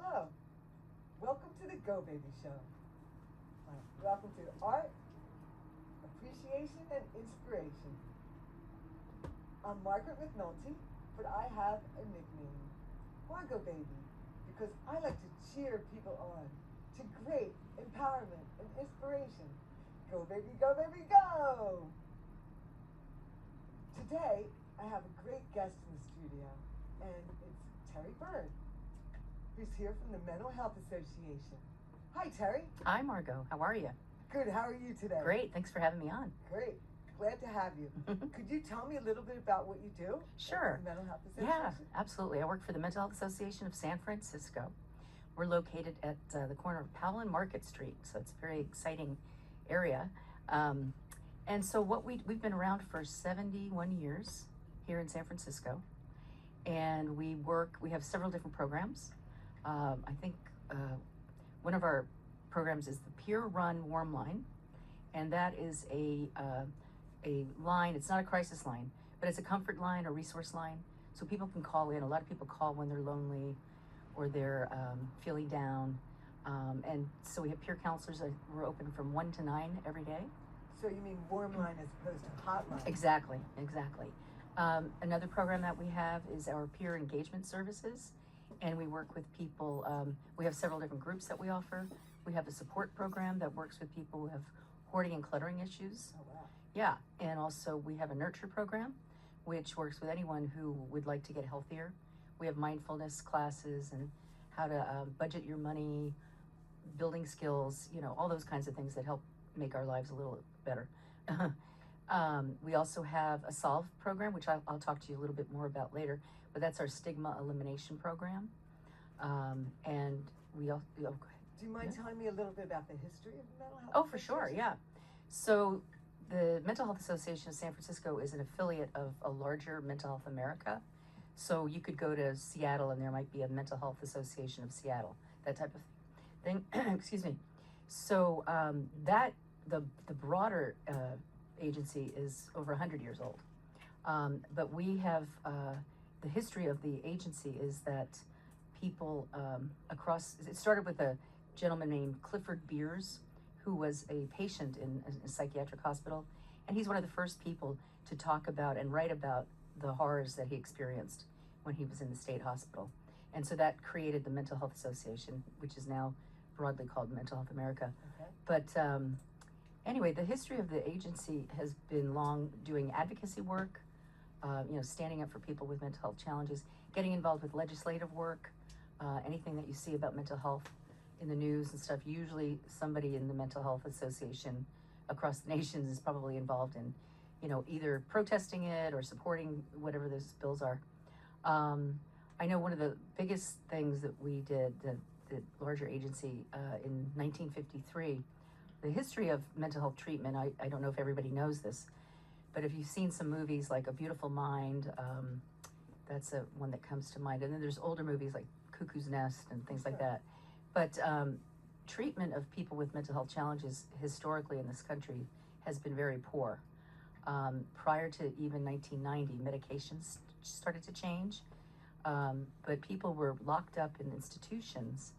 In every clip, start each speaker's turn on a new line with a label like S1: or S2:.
S1: Hello. Welcome to the GoBaby Show. Welcome to art, appreciation, and inspiration. I'm Margaret McNulty, but I have a nickname, Margot Baby, because I like to cheer people on to great empowerment and inspiration. Go baby, go baby, go! Today, I have a great guest in the studio, and it's Terry Bird, who's here from the Mental Health Association. Hi, Terry.
S2: Hi, Margot. How are you?
S1: Good. How are you today?
S2: Great. Thanks for having me on.
S1: Great. Glad to have you. Could you tell me a little bit about what you do?
S2: Sure.
S1: At the Mental Health Association?
S2: Yeah, absolutely. I work for the Mental Health Association of San Francisco. We're located at the corner of Powell and Market Street, so it's a very exciting area. And so we've been around for 71 years here in San Francisco, and we have several different programs. I think one of our programs is the Peer Run Warm Line, and that is a line. It's not a crisis line, but it's a comfort line, a resource line, so people can call in. A lot of people call when they're lonely or they're feeling down, and so we have peer counselors. We're open from 1 to 9 every day.
S1: So you mean warm line as opposed to hot line?
S2: Exactly. Another program that we have is our peer engagement services, and we work with people. We have several different groups that we offer. We have a support program that works with people who have hoarding and cluttering issues.
S1: Oh, wow.
S2: Yeah, and also we have a nurture program, which works with anyone who would like to get healthier. We have mindfulness classes and how to budget your money, building skills, all those kinds of things that help make our lives a little better. We also have a SOLVE program, which I'll talk to you a little bit more about later, but that's our stigma elimination program. And we also, go ahead.
S1: Do you mind telling me a little bit about the history of mental health?
S2: Oh, for sure, yeah. So the Mental Health Association of San Francisco is an affiliate of a larger Mental Health America. So you could go to Seattle and there might be a Mental Health Association of Seattle, that type of thing. Excuse me. So the broader agency is over 100 years old. But we have, the history of the agency is that people it started with a gentleman named Clifford Beers, who was a patient in a psychiatric hospital. And he's one of the first people to talk about and write about the horrors that he experienced when he was in the state hospital. And so that created the Mental Health Association, which is now broadly called Mental Health America.
S1: Okay.
S2: But anyway, the history of the agency has been long doing advocacy work, standing up for people with mental health challenges, getting involved with legislative work, anything that you see about mental health in the news and stuff. Usually somebody in the Mental Health Association across the nation is probably involved in, either protesting it or supporting whatever those bills are. I know one of the biggest things that we did, the larger agency, in 1953, the history of mental health treatment, I don't know if everybody knows this, but if you've seen some movies like A Beautiful Mind, that's one that comes to mind. And then there's older movies like Cuckoo's Nest and things like that. But treatment of people with mental health challenges historically in this country has been very poor. Prior to even 1990, medications started to change, but people were locked up in institutions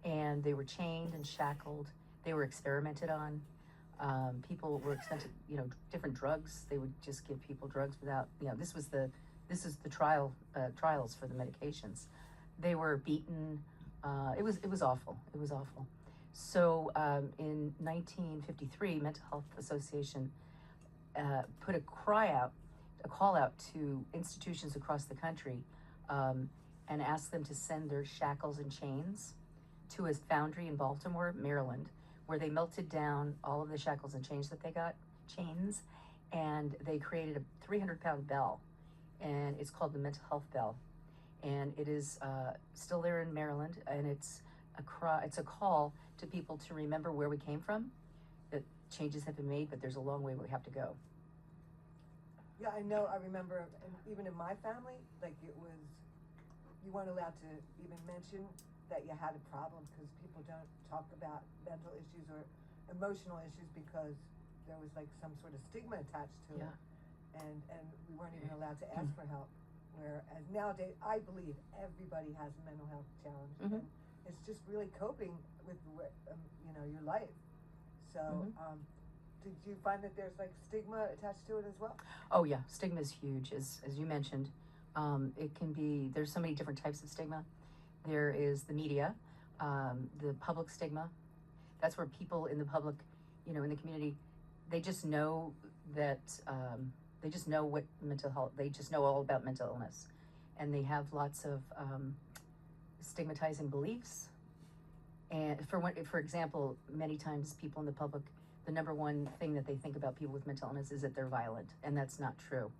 S2: and they were chained and shackled. They were experimented on. People were experimented, different drugs. They would just give people drugs without, this is the trials for the medications. They were beaten. It was awful. It was awful. So in 1953, Mental Health Association put a call out to institutions across the country, and asked them to send their shackles and chains to a foundry in Baltimore, Maryland, where they melted down all of the shackles and chains that they got, and they created a 300-pound bell, and it's called the Mental Health Bell. And it is still there in Maryland, and it's a call to people to remember where we came from, that changes have been made, but there's a long way we have to go.
S1: Yeah, I know. I remember, even in my family, you weren't allowed to even mention that you had a problem because people don't talk about mental issues or emotional issues because there was some sort of stigma attached to it. And we weren't even allowed to ask for help. Whereas nowadays, I believe everybody has a mental health challenge.
S2: Mm-hmm.
S1: And it's just really coping with you know, your life. So did you find that there's like stigma attached to it as well?
S2: Oh yeah, stigma is huge, as you mentioned. It can be, there's so many different types of stigma. There is the media, the public stigma. That's where people in the public, you know, in the community, they just know that, they just know what mental health, they just know all about mental illness. And they have lots of stigmatizing beliefs. And for example, many times people in the public, the number one thing that they think about people with mental illness is that they're violent, and that's not true.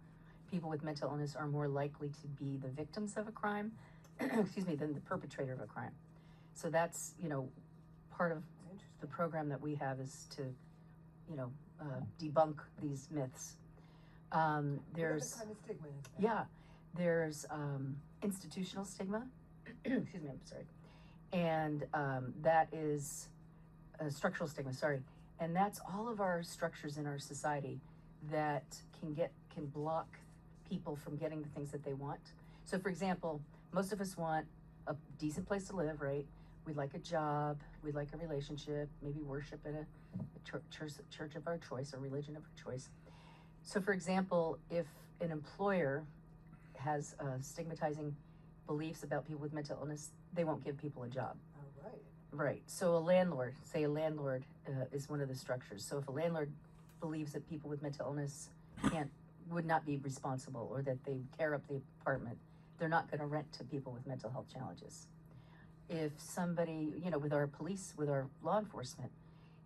S2: People with mental illness are more likely to be the victims of a crime, excuse me, than the perpetrator of a crime. So that's, you know, part of the program that we have is to, you know, debunk these myths. There's
S1: what kind of stigma is that?
S2: Yeah, there's institutional stigma. Excuse me, I'm sorry. And that is structural stigma, sorry. And that's all of our structures in our society that can block people from getting the things that they want. So for example, most of us want a decent place to live, right? We'd like a job, we'd like a relationship, maybe worship at a church of our choice, a religion of our choice. So for example, if an employer has stigmatizing beliefs about people with mental illness, they won't give people a job.
S1: Oh, right.
S2: Right. So a landlord is one of the structures. So if a landlord believes that people with mental illness would not be responsible, or that they tear up the apartment, they're not going to rent to people with mental health challenges. If somebody, you know, with our police, with our law enforcement,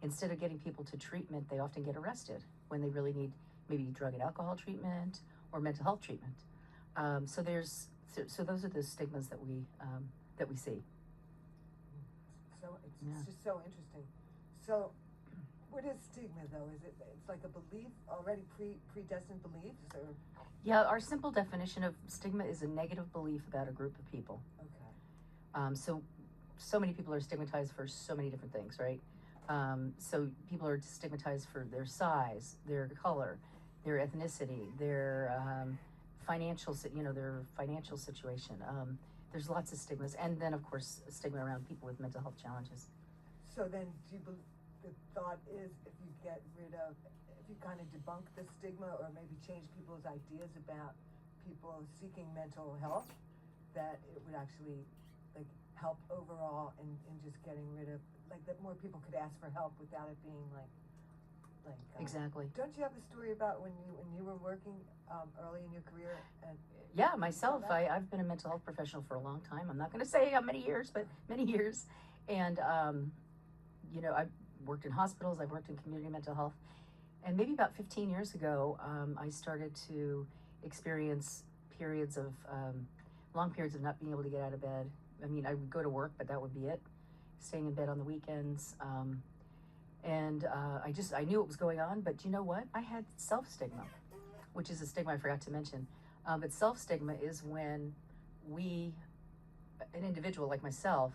S2: instead of getting people to treatment, they often get arrested when they really need maybe drug and alcohol treatment or mental health treatment. So those are the stigmas that we see.
S1: So it's just so interesting. So what is stigma though? It's like a belief, already predestined beliefs, or?
S2: Yeah, our simple definition of stigma is a negative belief about a group of people.
S1: Okay.
S2: So many people are stigmatized for so many different things, right? So people are stigmatized for their size, their color, their ethnicity, their financial situation. There's lots of stigmas, and then of course a stigma around people with mental health challenges.
S1: So then, the thought is, if you kind of debunk the stigma, or maybe change people's ideas about people seeking mental health, that it would actually like help overall in just getting rid of, like, that more people could ask for help without it being like
S2: exactly.
S1: Don't you have a story about when you were working early in your career? And
S2: yeah, myself, I've been a mental health professional for a long time. I'm not going to say how many years, but many years. And you know, I've worked in hospitals, I've worked in community mental health, and maybe about 15 years ago, I started to experience long periods of not being able to get out of bed. I mean, I would go to work, but that would be it. Staying in bed on the weekends. I knew what was going on, but you know what? I had self-stigma, which is a stigma I forgot to mention. But self-stigma is when an individual like myself,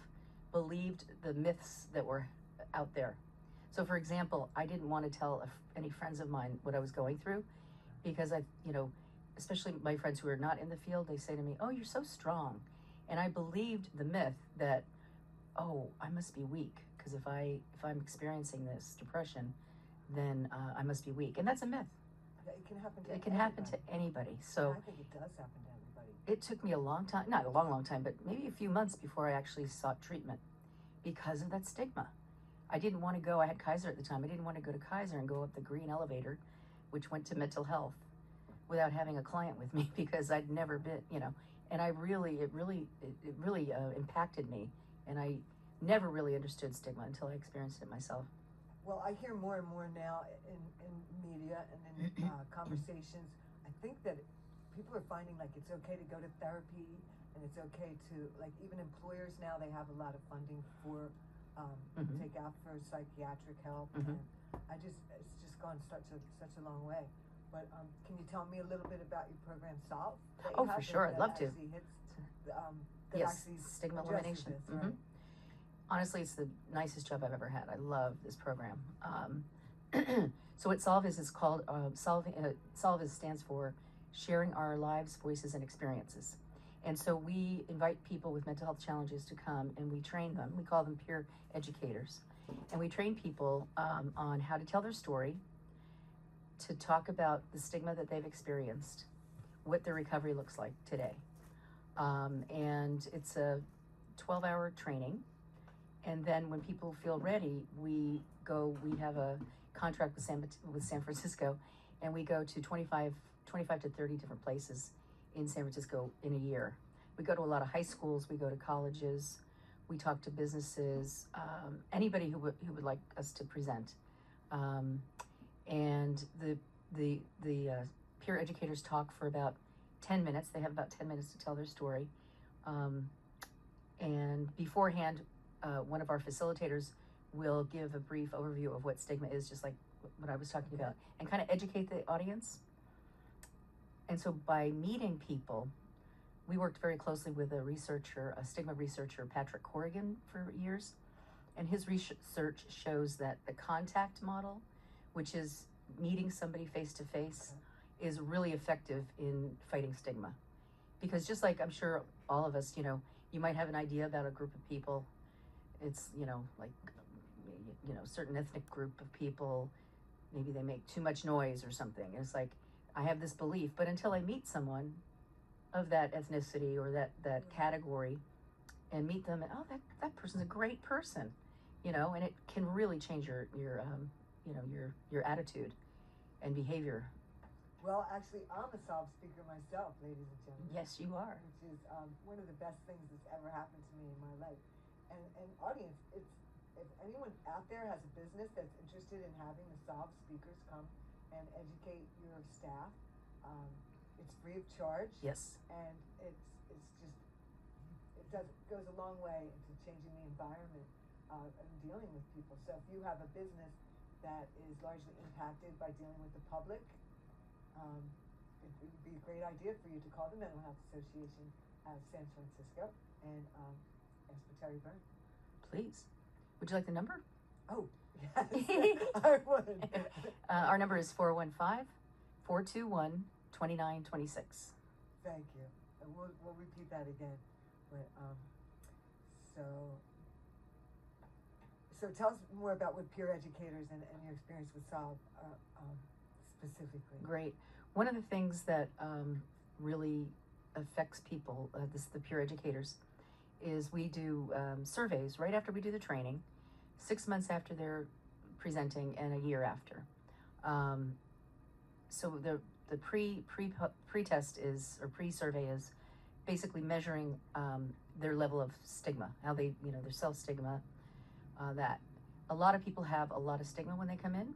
S2: believed the myths that were out there. So for example, I didn't want to tell any friends of mine what I was going through, because especially my friends who are not in the field, they say to me, "Oh, you're so strong." And I believed the myth that, oh, I must be weak, because if I'm experiencing this depression, then I must be weak. And that's a myth.
S1: It can happen to
S2: It can happen to anybody. So
S1: I think it does happen to everybody.
S2: it took me a long time, not a long time, but maybe a few months before I actually sought treatment because of that stigma. I didn't want to go, I had Kaiser at the time, I didn't want to go to Kaiser and go up the green elevator, which went to mental health, without having a client with me, because I'd never been, and it really impacted me, and I never really understood stigma until I experienced it myself.
S1: Well, I hear more and more now in media and in conversations. I think that people are finding like it's okay to go to therapy, and it's okay to, like, even employers now, they have a lot of funding for take out for psychiatric help. And it's just gone such a long way. But can you tell me a little bit about your program, Solve?
S2: Oh, for sure, I'd love to.
S1: Yes,
S2: stigma elimination.
S1: This, right?
S2: Honestly, it's the nicest job I've ever had. I love this program. So what Solve is called, Solve stands for Sharing Our Lives, Voices, and Experiences. And so we invite people with mental health challenges to come, and we train them. We call them peer educators. And we train people on how to tell their story, to talk about the stigma that they've experienced, what their recovery looks like today. And it's a 12-hour training. And then when people feel ready, we have a contract with San Francisco, and we go to 25 to 30 different places in San Francisco in a year. We go to a lot of high schools, we go to colleges, we talk to businesses, anybody who would like us to present. And the peer educators talk for about 10 minutes. They have about 10 minutes to tell their story. And beforehand, one of our facilitators will give a brief overview of what stigma is, just like what I was talking about, and kind of educate the audience. And so by meeting people, we worked very closely with a stigma researcher, Patrick Corrigan, for years. And his research shows that the contact model, which is meeting somebody face to face, is really effective in fighting stigma. Because just like I'm sure all of us, you might have an idea about a group of people. It's, like, certain ethnic group of people, maybe they make too much noise or something. It's like, I have this belief, but until I meet someone of that ethnicity or that category and meet them, and that person's a great person, and it can really change your attitude and behavior.
S1: Well, actually, I'm a sob speaker myself, ladies and gentlemen.
S2: Yes, you are.
S1: Which is one of the best things that's ever happened to me in my life. And audience, if anyone out there has a business that's interested in having the sob speakers come and educate your staff, it's free of charge.
S2: Yes.
S1: And it goes a long way into changing the environment and dealing with people. So if you have a business that is largely impacted by dealing with the public, it would be a great idea for you to call the Mental Health Association of San Francisco and ask for Terry Reun.
S2: Please. Would you like the number?
S1: Oh, yes, I would.
S2: Our number is 415-421-2926.
S1: Thank you. And we'll repeat that again. But, so tell us more about what peer educators and your experience with SOB specifically.
S2: Great. One of the things that really affects people, the peer educators, is we do surveys right after we do the training, 6 months after they're presenting, and a year after. So the pre-test is, or pre-survey is, basically measuring their level of stigma, how they, their self-stigma, that a lot of people have a lot of stigma when they come in.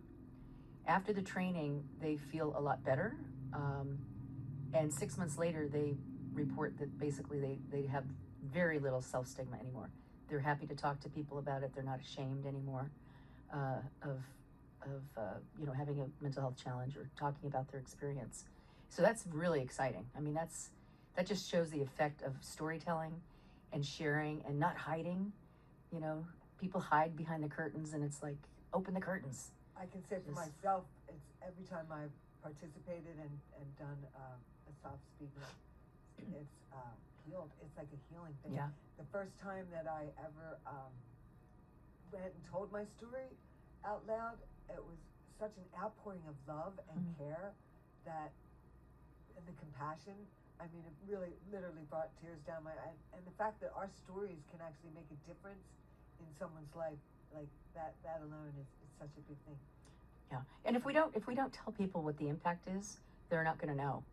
S2: After the training, they feel a lot better. And 6 months later, they report that basically they have very little self-stigma anymore. They're happy to talk to people about it. They're not ashamed anymore of having a mental health challenge or talking about their experience. So that's really exciting. I mean, that just shows the effect of storytelling and sharing and not hiding. People hide behind the curtains, and it's like, open the curtains.
S1: I can say for myself, it's every time I've participated and done a soft speaker, it's healed. It's like a healing thing.
S2: Yeah.
S1: The first time that I ever went and told my story out loud, it was such an outpouring of love and care and the compassion. I mean, it really literally brought tears down my eyes. And the fact that our stories can actually make a difference in someone's life, like that alone is such a big thing.
S2: Yeah. And if we don't tell people what the impact is, they're not going to know.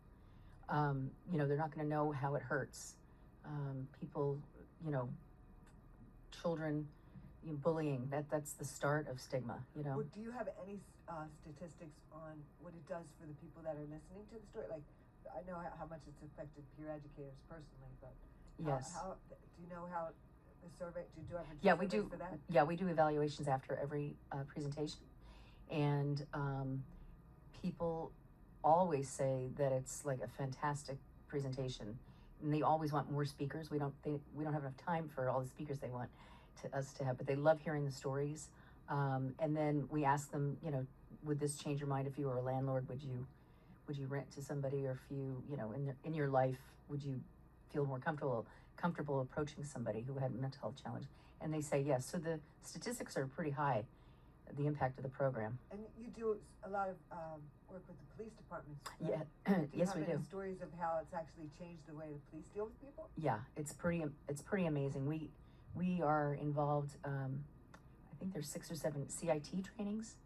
S2: They're not going to know how it hurts. People, children, bullying, that's the start of stigma,
S1: Well, do you have any statistics on what it does for the people that are listening to the story? Like, I know how much it's affected peer educators personally, but
S2: yes.
S1: How do you know how the survey? Do you have
S2: we do
S1: for that?
S2: Yeah, we do evaluations after every presentation, and people always say that it's like a fantastic presentation, and they always want more speakers. We don't have enough time for all the speakers they want us to have, but they love hearing the stories. And then we ask them, would this change your mind if you were a landlord? Would you rent to somebody, or if you, in your life, would you feel more comfortable approaching somebody who had a mental health challenge, and they say yes. So the statistics are pretty high, the impact of the program.
S1: And you do a lot of work with the police departments, right?
S2: Yeah.
S1: Do you
S2: Yes,
S1: have
S2: we
S1: any
S2: do.
S1: stories of how it's actually changed the way the police deal with people?
S2: Yeah, it's pretty amazing. We are involved. I think there's 6 or 7 CIT trainings.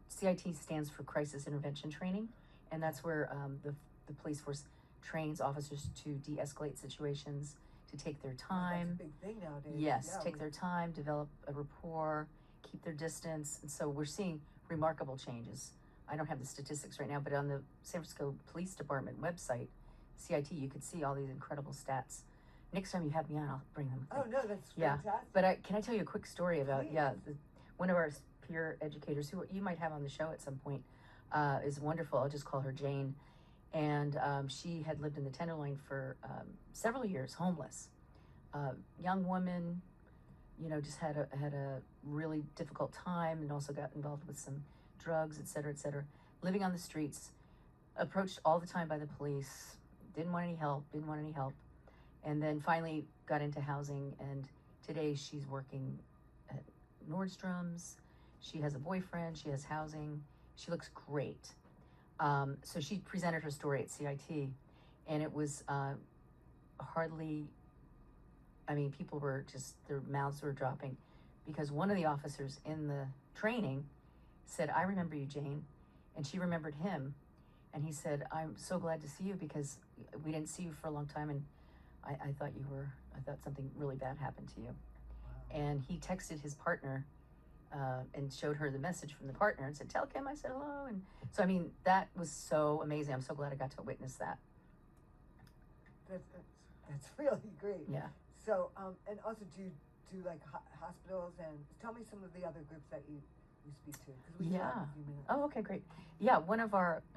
S2: CIT stands for Crisis Intervention Training, and that's where the police force trains officers to de-escalate situations, to take their time.
S1: That's a big thing nowadays.
S2: Yes,
S1: Yeah,
S2: take their time, develop a rapport, keep their distance, and so we're seeing remarkable changes. I don't have the statistics right now, but on the San Francisco Police Department website, CIT, you could see all these incredible stats. Next time you have me on, I'll bring them.
S1: Oh no, that's
S2: Yeah,
S1: fantastic.
S2: but can I tell you a quick story about
S1: Please.
S2: one of our peer educators who you might have on the show at some point is wonderful. I'll just call her Jane, and she had lived in the Tenderloin for several years, homeless. Young woman, just had a really difficult time, and also got involved with some drugs, et cetera, living on the streets, approached all the time by the police, didn't want any help, and then finally got into housing, and today she's working at Nordstrom's. She has a boyfriend, she has housing, she looks great. So she presented her story at CIT, and it was people were just, their mouths were dropping, because one of the officers in the training said, "I remember you, Jane," and she remembered him, and he said, "I'm so glad to see you, because we didn't see you for a long time, and I thought something really bad happened to you."
S1: Wow.
S2: And he texted his partner and showed her the message from the partner and said, "Tell Kim I said hello." And so, that was so amazing. I'm so glad I got to witness that.
S1: That's really great.
S2: Yeah.
S1: So, and also do you do like hospitals, and tell me some of the other groups that you speak to, because we still have a few minutes.
S2: Oh, okay, great. Yeah,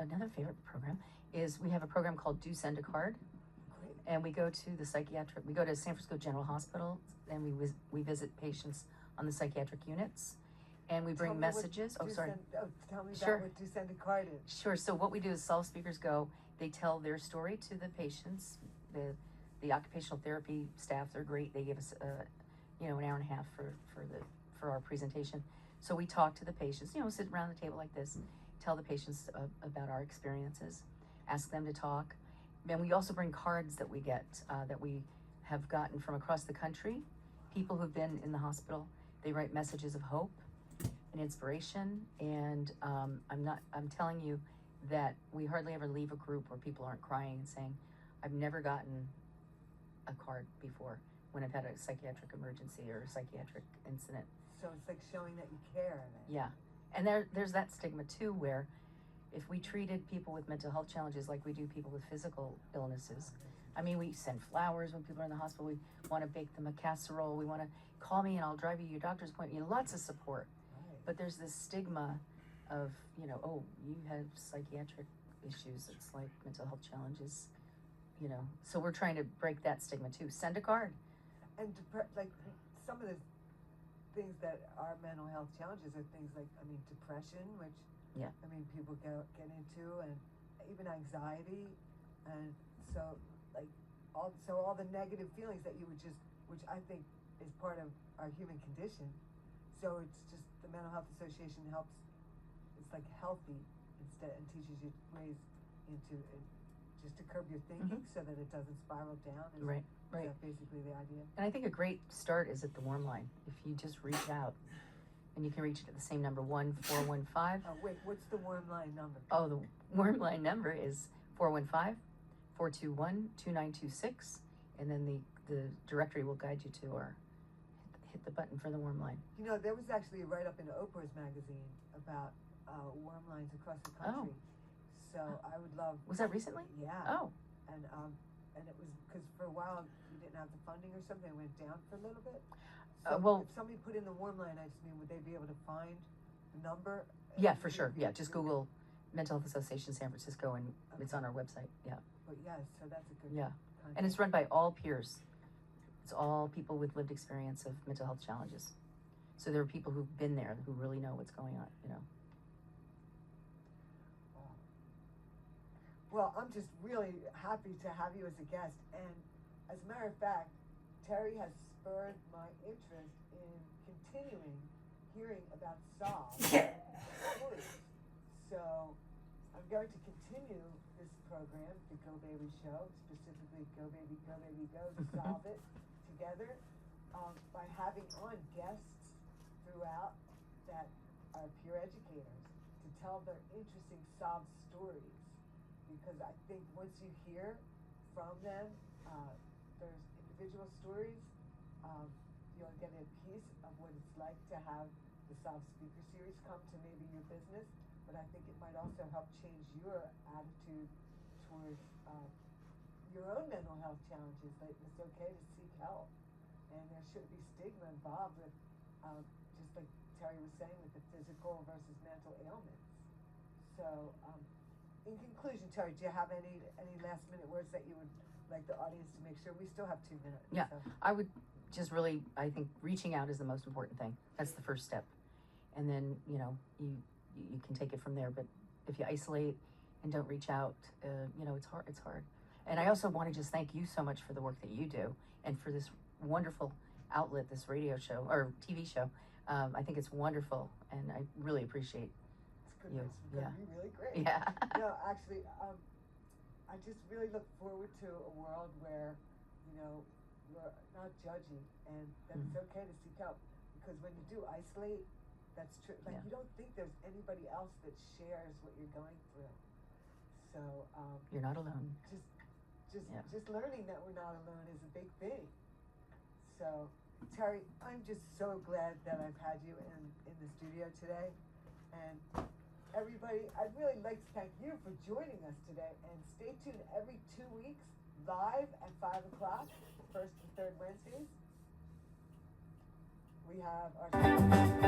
S2: another favorite program is, we have a program called Do Send a Card.
S1: Great.
S2: And we go to we go to San Francisco General Hospital, and we visit patients on the psychiatric units, and we bring messages.
S1: Tell me
S2: Sure.
S1: about what Do Send a Card is.
S2: Sure. So what we do is, solve speakers go, they tell their story to the patients. The occupational therapy staff, they're great. They give us an hour and a half for our presentation. So we talk to the patients, sit around the table like this, tell the patients about our experiences, ask them to talk. And we also bring cards that we get, that we have gotten from across the country. People who've been in the hospital, they write messages of hope and inspiration. And I'm telling you that we hardly ever leave a group where people aren't crying and saying, "I've never gotten a card before when I've had a psychiatric emergency or a psychiatric incident."
S1: So it's like showing that you care.
S2: Yeah. And there's that stigma too, where if we treated people with mental health challenges like we do people with physical illnesses, we send flowers when people are in the hospital, we want to bake them a casserole, we want to call me and I'll drive you to your doctor's appointment, lots of support.
S1: Right.
S2: But there's this stigma of, oh, you have psychiatric issues, it's like mental health challenges, so we're trying to break that stigma too. Send a card.
S1: And like some of the things that are mental health challenges are things like, depression, which people get into, and even anxiety, and so all the negative feelings that which I think is part of our human condition. So it's just the Mental Health Association helps. It's like healthy instead, and teaches you ways into it, just to curb your thinking, so that it doesn't spiral down.
S2: Right.
S1: Is that basically the idea?
S2: And I think a great start is at the warm line. If you just reach out, and you can reach it at the same number, 1-415.
S1: Oh wait, what's the warm line number?
S2: Oh, the warm line number is 415-421-2926, and then the directory will guide you to hit the button for the warm line.
S1: There was actually a write-up in Oprah's magazine about warm lines across the country. So I would love.
S2: Was that recently?
S1: Yeah.
S2: Oh.
S1: And it was because for a while you didn't have the funding or something. It went down for a little bit. So if somebody put in the warm line, would they be able to find the number?
S2: Yeah, for sure. Yeah, just Google Mental Health Association San Francisco, and it's on our website. Yeah.
S1: But so that's a good.
S2: Yeah,
S1: contact.
S2: and it's run by all peers. It's all people with lived experience of mental health challenges. So there are people who've been there who really know what's going on.
S1: Well, I'm just really happy to have you as a guest. And as a matter of fact, Terry has spurred my interest in continuing hearing about Saab stories. So I'm going to continue this program, the GoBaby Show, specifically GoBaby, GoBaby, Go, Solve It together, by having on guests throughout that are peer educators to tell their interesting Saab stories. Because I think once you hear from them, there's individual stories, you'll get a piece of what it's like to have the Saab Speaker Series come to maybe your business, but I think it might also help change your attitude towards your own mental health challenges. Like it's okay to seek help, and there shouldn't be stigma involved with, just like Terry was saying, with the physical versus mental ailments. So, in conclusion, Terry, do you have any last minute words that you would like the audience to make sure? We still have 2 minutes.
S2: Yeah,
S1: so.
S2: I would just really, I think reaching out is the most important thing. That's the first step. And then, you know, you can take it from there. But if you isolate and don't reach out, you know, it's hard. And I also want to just thank you so much for the work that you do and for this wonderful outlet, this radio show or TV show. I think it's wonderful, and I really appreciate you.
S1: It's going to be really great.
S2: Yeah.
S1: No, actually, I just really look forward to a world where, you know, we're not judging and that it's okay to seek help. Because when you do isolate, that's true. Like, you don't think there's anybody else that shares what you're going through. So,
S2: you're not alone.
S1: Just learning that we're not alone is a big thing. So, Terry, I'm just so glad that I've had you in the studio today. And everybody, I'd really like to thank you for joining us today. And stay tuned every 2 weeks, live at 5 o'clock, first and third Wednesdays. We have our